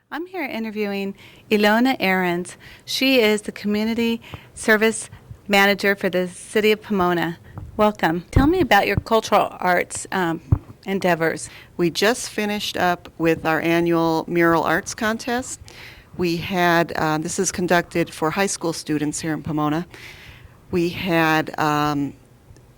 I'm here interviewing Ilona Ahrens. She is the Community Service Manager for the City of Pomona. Welcome. Tell me about your cultural arts endeavors. We just finished up with our annual mural arts contest. We had, this is conducted for high school students here in Pomona. We had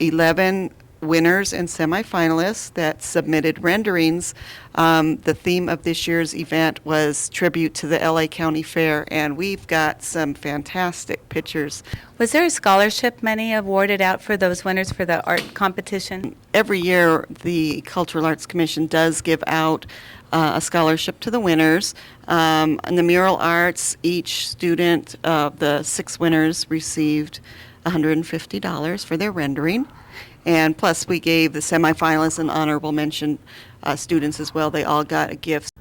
11 winners and semifinalists that submitted renderings. The theme of this year's event was tribute to the LA County Fair, and we've got some fantastic pictures. Was there a scholarship money awarded out for those winners for the art competition? Every year, the Cultural Arts Commission does give out a scholarship to the winners. In the mural arts, each student of the 6 winners received $150 for their rendering. And plus, we gave the semifinalists and honorable mention students as well. They all got a gift.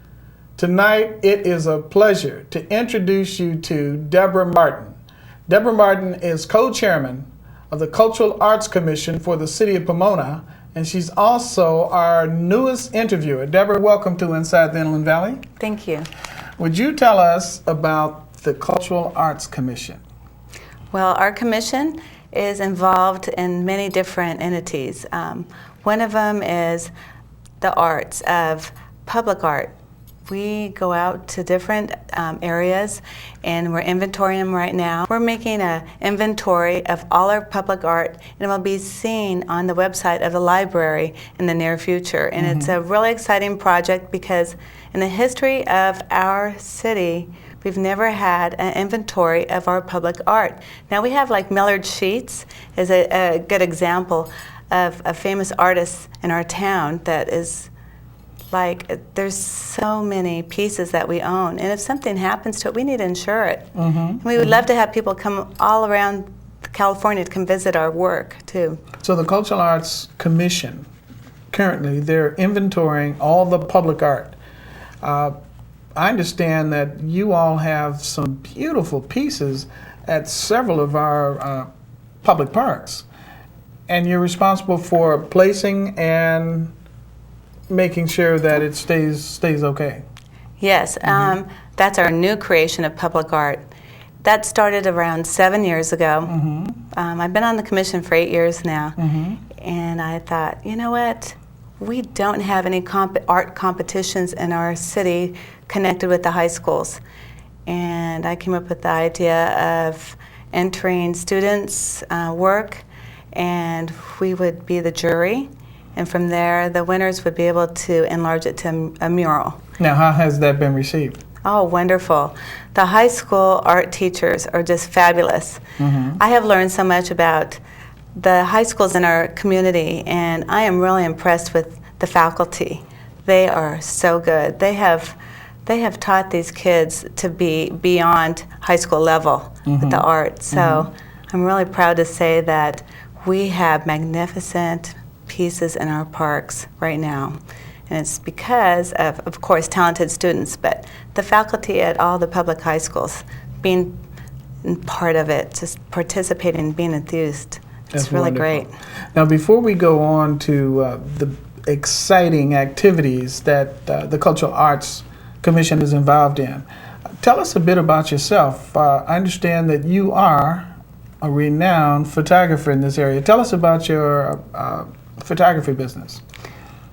Tonight, it is a pleasure to introduce you to Debra Martin. Debra Martin is co-chairman of the Cultural Arts Commission for the City of Pomona, and she's also our newest interviewer. Debra, welcome to Inside the Inland Valley. Thank you. Would you tell us about the Cultural Arts Commission? Well, our commission is involved in many different entities. One of them is the arts of public art. We go out to different areas and we're inventorying them right now. We're making an inventory of all our public art, and it will be seen on the website of the library in the near future. And it's a really exciting project because in the history of our city, we've never had an inventory of our public art. Now we have like Millard Sheets is a good example of a famous artist in our town that is like, there's so many pieces that we own, and if something happens to it, we need to insure it. And we would love to have people come all around California to come visit our work too. So the Cultural Arts Commission, currently, they're inventorying all the public art. I understand that you all have some beautiful pieces at several of our public parks, and you're responsible for placing and making sure that it stays okay. Yes, that's our new creation of public art. That started around 7 years ago. I've been on the commission for 8 years now, and I thought, you know what? We don't have any art competitions in our city connected with the high schools. And I came up with the idea of entering students' work, and we would be the jury. And from there, the winners would be able to enlarge it to a mural. Now, how has that been received? Oh, wonderful. The high school art teachers are just fabulous. I have learned so much about the high schools in our community, and I am really impressed with the faculty. They are so good. They have taught these kids to be beyond high school level with the art. So I'm really proud to say that we have magnificent pieces in our parks right now. And it's because of course, talented students, but the faculty at all the public high schools being part of it, just participating, being enthused. It's really great. Now, before we go on to the exciting activities that the Cultural Arts Commission is involved in, tell us a bit about yourself. I understand that you are a renowned photographer in this area. Tell us about your photography business.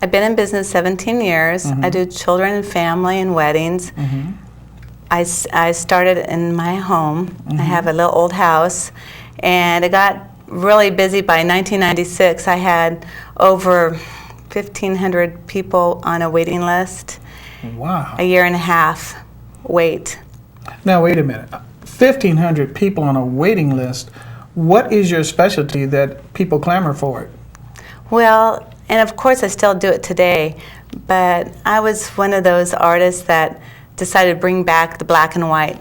I've been in business 17 years. I do children and family and weddings. I started in my home. I have a little old house, and it got really busy by 1996. I had over 1,500 people on a waiting list. Wow. A year and a half wait. Now, wait a minute. 1,500 people on a waiting list. What is your specialty that people clamor for it? Well, and of course I still do it today, but I was one of those artists that decided to bring back the black and white.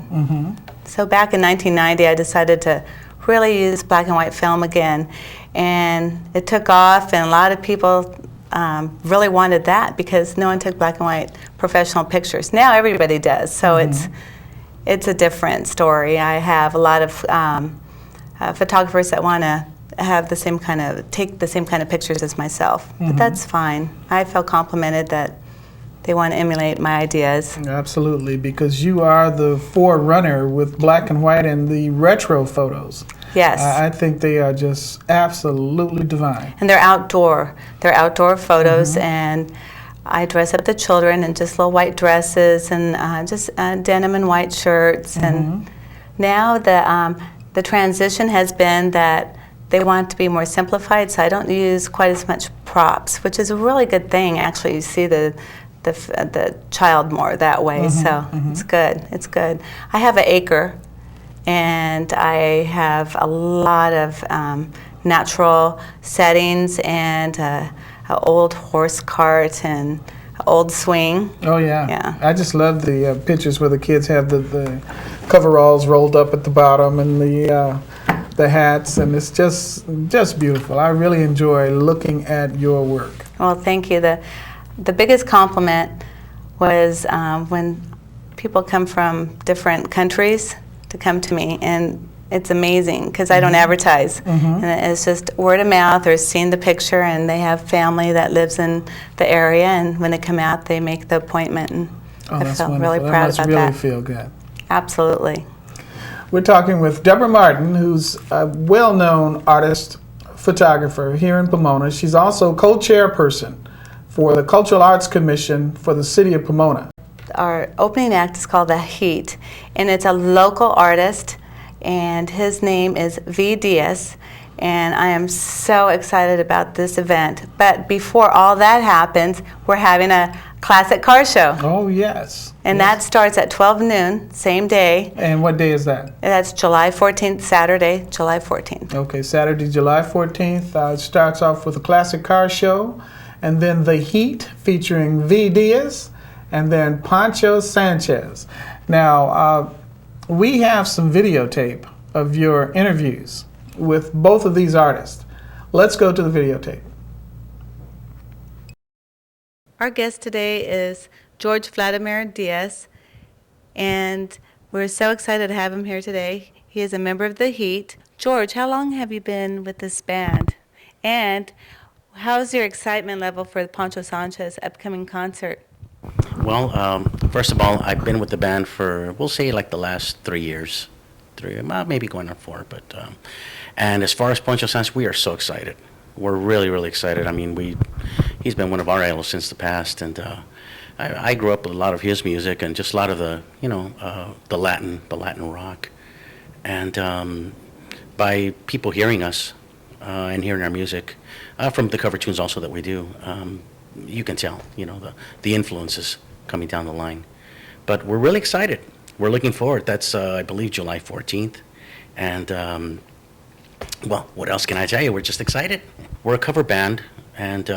So back in 1990, I decided to really use black and white film again, and it took off, and a lot of people really wanted that because no one took black and white professional pictures. Now everybody does, so it's a different story. I have a lot of photographers that want to have the same kind of pictures as myself, but that's fine. I felt complimented that they want to emulate my ideas. Absolutely, because you are the forerunner with black and white and the retro photos. Yes. I think they are just absolutely divine. And they're outdoor. They're outdoor photos, and I dress up the children in just little white dresses and just denim and white shirts. And now the transition has been that they want to be more simplified, so I don't use quite as much props, which is a really good thing. Actually, you see the child more that way, so it's good. It's good. I have an acre, and I have a lot of natural settings and an old horse cart and an old swing. Oh yeah. Yeah. I just love the pictures where the kids have the coveralls rolled up at the bottom and the hats, and it's just beautiful. I really enjoy looking at your work. Well, thank you. The biggest compliment was when people come from different countries to come to me, and it's amazing because I don't advertise, and it's just word of mouth or seeing the picture, and they have family that lives in the area, and when they come out, they make the appointment, and I That's felt wonderful. really proud that about must really that. feel good. Absolutely. We're talking with Debra Martin, who's a well-known artist, photographer here in Pomona. She's also co-chairperson for the Cultural Arts Commission for the City of Pomona. Our opening act is called The Heat, and it's a local artist, and his name is Diaz, and I am so excited about this event. But before all that happens, we're having a classic car show. Oh, yes. And Yes. that starts at 12 noon, same day. And what day is that? That's July 14th, Saturday, July 14th. Okay, Saturday, July 14th. It starts off with a classic car show, and then The Heat featuring Diaz, and then Pancho Sanchez. Now, we have some videotape of your interviews with both of these artists. Let's go to the videotape. Our guest today is George Vladimir Diaz, and we're so excited to have him here today. He is a member of The Heat. George, how long have you been with this band? And how's your excitement level for the Pancho Sanchez upcoming concert? Well, first of all, I've been with the band for, we'll say, like the last 3 years. Maybe going on 4, but, and as far as Pancho Sanchez, we are so excited. We're really, really excited. I mean, he's been one of our idols since the past, and I grew up with a lot of his music and just a lot of the, the Latin rock. And by people hearing us and hearing our music, from the cover tunes also that we do, you can tell, the influences coming down the line. But we're really excited. We're looking forward. That's, I believe, July 14th. And, well, what else can I tell you? We're just excited. We're a cover band, and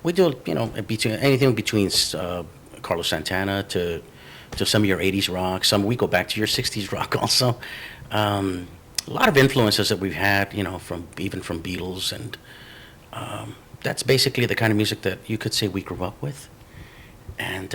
we do, anything between Carlos Santana to some of your 80s rock. We go back to your 60s rock also. A lot of influences that we've had, from Beatles, and that's basically the kind of music that you could say we grew up with. And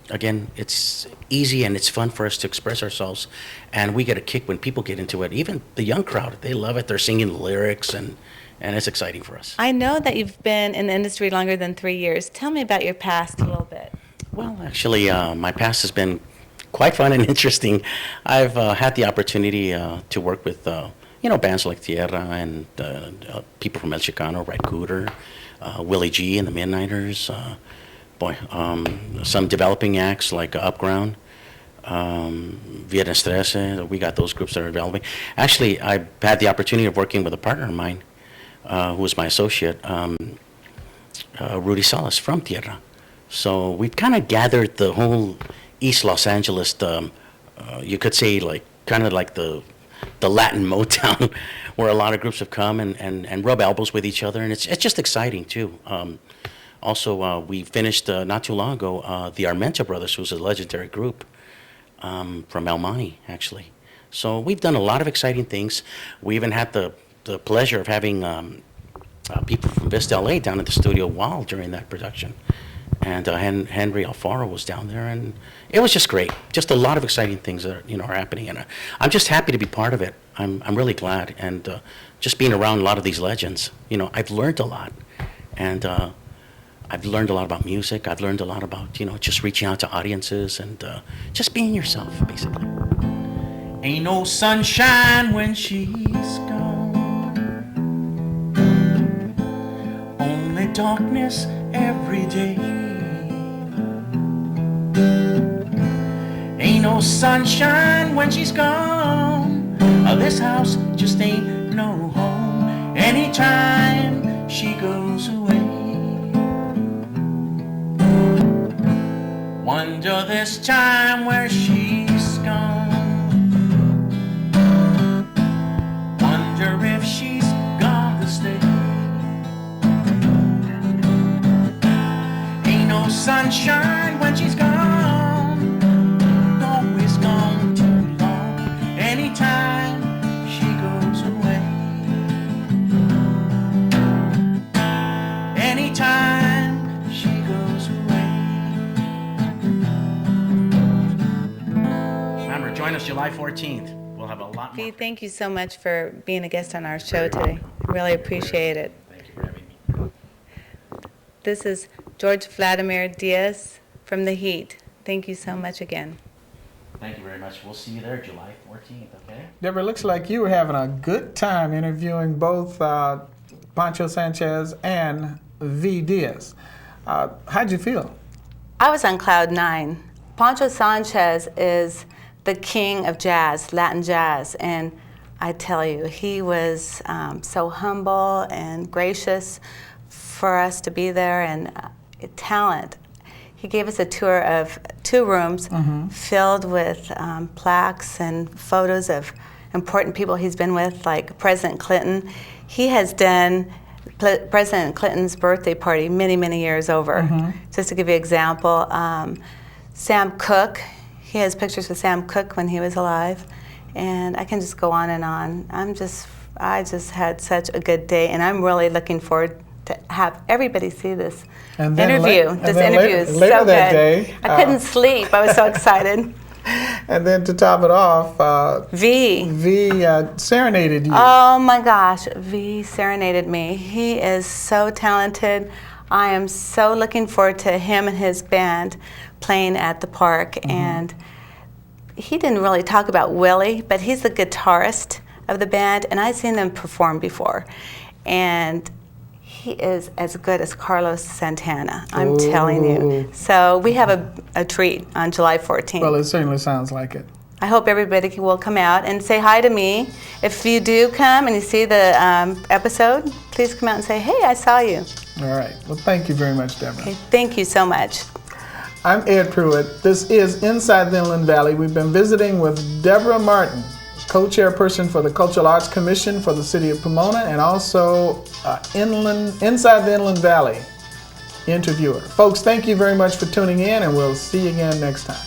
again, it's easy and it's fun for us to express ourselves, and we get a kick when people get into it. Even the young crowd, they love it. They're singing the lyrics, and it's exciting for us. I know that you've been in the industry longer than 3 years. Tell me about your past a little bit. Well, actually, my past has been quite fun and interesting. I've had the opportunity to work with bands like Tierra and people from El Chicano, Red Cooter, Willie G and the Midnighters, some developing acts like Upground, Viernes 13. We got those groups that are developing. Actually, I had the opportunity of working with a partner of mine who was my associate, Rudy Salas from Tierra. So we've kind of gathered the whole East Los Angeles, you could say kind of like the Latin Motown, where a lot of groups have come and rub elbows with each other, and it's just exciting too. Also, we finished not too long ago the Armenta Brothers, who's a legendary group from El Monte, actually. So we've done a lot of exciting things. We even had the pleasure of having people from Vista LA down at the studio wall during that production. And Henry Alfaro was down there, and it was just great. Just a lot of exciting things that are happening, and I'm just happy to be part of it. I'm really glad, and just being around a lot of these legends, I've learned a lot, and I've learned a lot about music. I've learned a lot about, just reaching out to audiences and just being yourself, basically. Ain't no sunshine when she's gone, only darkness every day. Ain't no sunshine when she's gone, this house just ain't no home anytime she goes away. Wonder this time where she's gone, wonder if she's gone to stay. Ain't no sunshine when she's gone, always gone too long anytime she goes away. Anytime she goes away. Remember, join us July 14th. We'll have a lot more. V, thank you so much for being a guest on our show today. Really appreciate it. Thank you for having me. This is George Vladimir Diaz from The Heat. Thank you so much again. Thank you very much. We'll see you there July 14th, okay? Deborah, looks like you were having a good time interviewing both Pancho Sanchez and V. Diaz. How'd you feel? I was on cloud nine. Pancho Sanchez is the king of jazz, Latin jazz, and I tell you, he was so humble and gracious for us to be there, and talent. He gave us a tour of 2 rooms filled with plaques and photos of important people he's been with, like President Clinton. He has done President Clinton's birthday party many, many years over. Just to give you an example, Sam Cooke, he has pictures with Sam Cooke when he was alive, and I can just go on and on. I just had such a good day, and I'm really looking forward to have everybody see this interview. This interview is so good. That day, I couldn't sleep. I was so excited. And then to top it off, V serenaded you. Oh my gosh, V serenaded me. He is so talented. I am so looking forward to him and his band playing at the park. And he didn't really talk about Willie, but he's the guitarist of the band, and I've seen them perform before. And he is as good as Carlos Santana, I'm telling you. So we have a treat on July 14th. Well, it certainly sounds like it. I hope everybody will come out and say hi to me. If you do come and you see the episode, please come out and say, hey, I saw you. All right. Well, thank you very much, Deborah. Okay, thank you so much. I'm Ed Pruitt. This is Inside the Inland Valley. We've been visiting with Debra Martin, co-chairperson for the Cultural Arts Commission for the City of Pomona, and also Inside the Inland Valley interviewer. Folks, thank you very much for tuning in, and we'll see you again next time.